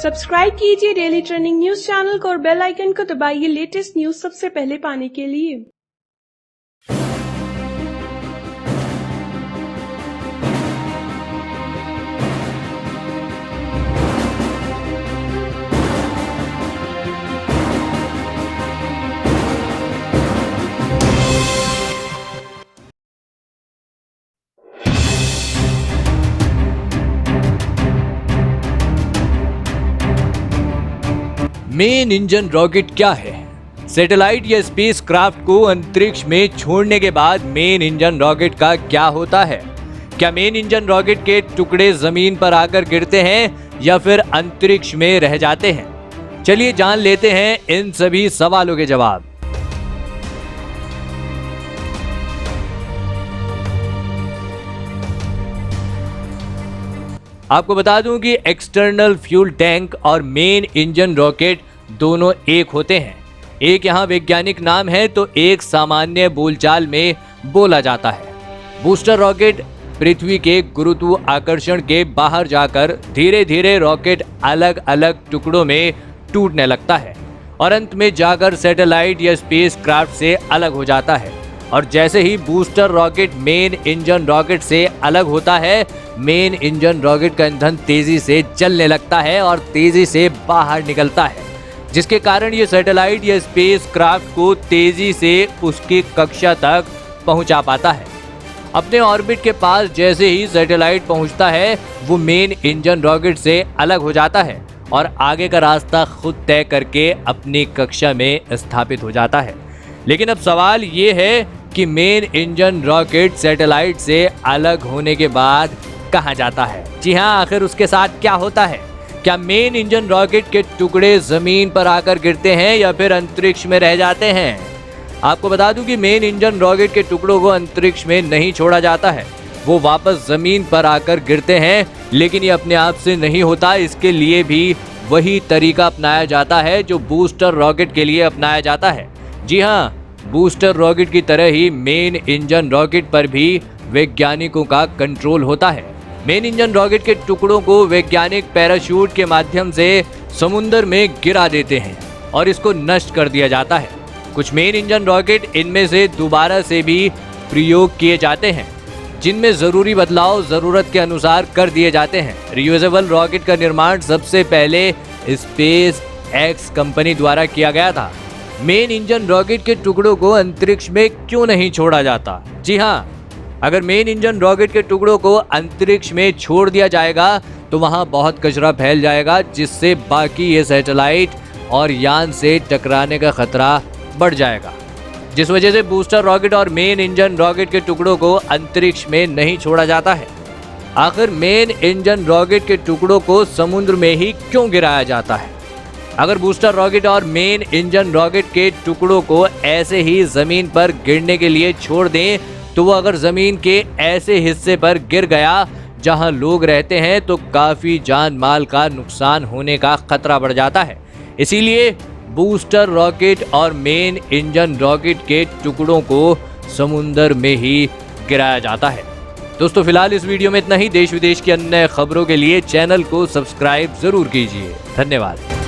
Subscribe कीजिए daily trending news channel को और बेल आइकन को दबाइए लेटेस्ट न्यूज सबसे पहले पाने के लिए। मेन इंजन रॉकेट क्या है? सैटेलाइट या स्पेस क्राफ्ट को अंतरिक्ष में छोड़ने के बाद मेन इंजन रॉकेट का क्या होता है? क्या मेन इंजन रॉकेट के टुकड़े जमीन पर आकर गिरते हैं या फिर अंतरिक्ष में रह जाते हैं? चलिए जान लेते हैं इन सभी सवालों के जवाब। आपको बता दूं कि एक्सटर्नल फ्यूल टैंक और मेन इंजन रॉकेट दोनों एक होते हैं। एक यहाँ वैज्ञानिक नाम है तो एक सामान्य बोलचाल में बोला जाता है। बूस्टर रॉकेट पृथ्वी के गुरुत्वाकर्षण के बाहर जाकर धीरे धीरे रॉकेट अलग अलग टुकड़ों में टूटने लगता है और अंत में जाकर सैटेलाइट या स्पेस क्राफ्ट से अलग हो जाता है। और जैसे ही booster rocket main engine rocket से अलग होता है, मेन इंजन रॉकेट का ईंधन तेजी से जलने लगता है और तेजी से बाहर निकलता है, जिसके कारण ये सैटेलाइट या स्पेस क्राफ्ट को तेजी से उसकी कक्षा तक पहुंचा पाता है। अपने ऑर्बिट के पास जैसे ही सैटेलाइट पहुंचता है, वो मेन इंजन रॉकेट से अलग हो जाता है और आगे का रास्ता खुद तय करके अपनी कक्षा में स्थापित हो जाता है। लेकिन अब सवाल ये है कि मेन इंजन रॉकेट सैटेलाइट से अलग होने के बाद कहाँ जाता है? जी हाँ, आखिर उसके साथ क्या होता है? क्या मेन इंजन रॉकेट के टुकड़े जमीन पर आकर गिरते हैं या फिर अंतरिक्ष में रह जाते हैं? आपको बता दूं कि मेन इंजन रॉकेट के टुकड़ों को अंतरिक्ष में नहीं छोड़ा जाता है, वो वापस जमीन पर आकर गिरते हैं। लेकिन ये अपने आप से नहीं होता, इसके लिए भी वही तरीका अपनाया जाता है जो बूस्टर रॉकेट के लिए अपनाया जाता है। जी हाँ, बूस्टर रॉकेट की तरह ही मेन इंजन रॉकेट पर भी वैज्ञानिकों का कंट्रोल होता है। मेन इंजन रॉकेट के टुकड़ों को वैज्ञानिक पैराशूट के माध्यम से समुद्र में गिरा देते हैं और इसको नष्ट कर दिया जाता है। कुछ मेन इंजन रॉकेट इनमें से दोबारा से भी प्रयोग किए जाते हैं, जिनमें जरूरी बदलाव जरूरत के अनुसार कर दिए जाते हैं। रियूजेबल रॉकेट का निर्माण सबसे पहले स्पेस एक्स कंपनी द्वारा किया गया था। मेन इंजन रॉकेट के टुकड़ों को अंतरिक्ष में क्यों नहीं छोड़ा जाता? जी हाँ, अगर मेन इंजन रॉकेट के टुकड़ों को अंतरिक्ष में छोड़ दिया जाएगा तो वहां बहुत कचरा फैल जाएगा, जिससे बाकी ये सैटेलाइट और यान से टकराने का खतरा बढ़ जाएगा, जिस वजह से बूस्टर रॉकेट और मेन इंजन रॉकेट के टुकड़ों को अंतरिक्ष में नहीं छोड़ा जाता है। आखिर मेन इंजन रॉकेट के टुकड़ों को समुद्र में ही क्यों गिराया जाता है? अगर बूस्टर रॉकेट और मेन इंजन रॉकेट के टुकड़ों को ऐसे ही जमीन पर गिरने के लिए छोड़ दें तो वो अगर जमीन के ऐसे हिस्से पर गिर गया जहां लोग रहते हैं तो काफी जान माल का नुकसान होने का खतरा बढ़ जाता है। इसीलिए बूस्टर रॉकेट और मेन इंजन रॉकेट के टुकड़ों को समुद्र में ही गिराया जाता है। दोस्तों, फिलहाल इस वीडियो में इतना ही। देश विदेश की अन्य खबरों के लिए चैनल को सब्सक्राइब जरूर कीजिए। धन्यवाद।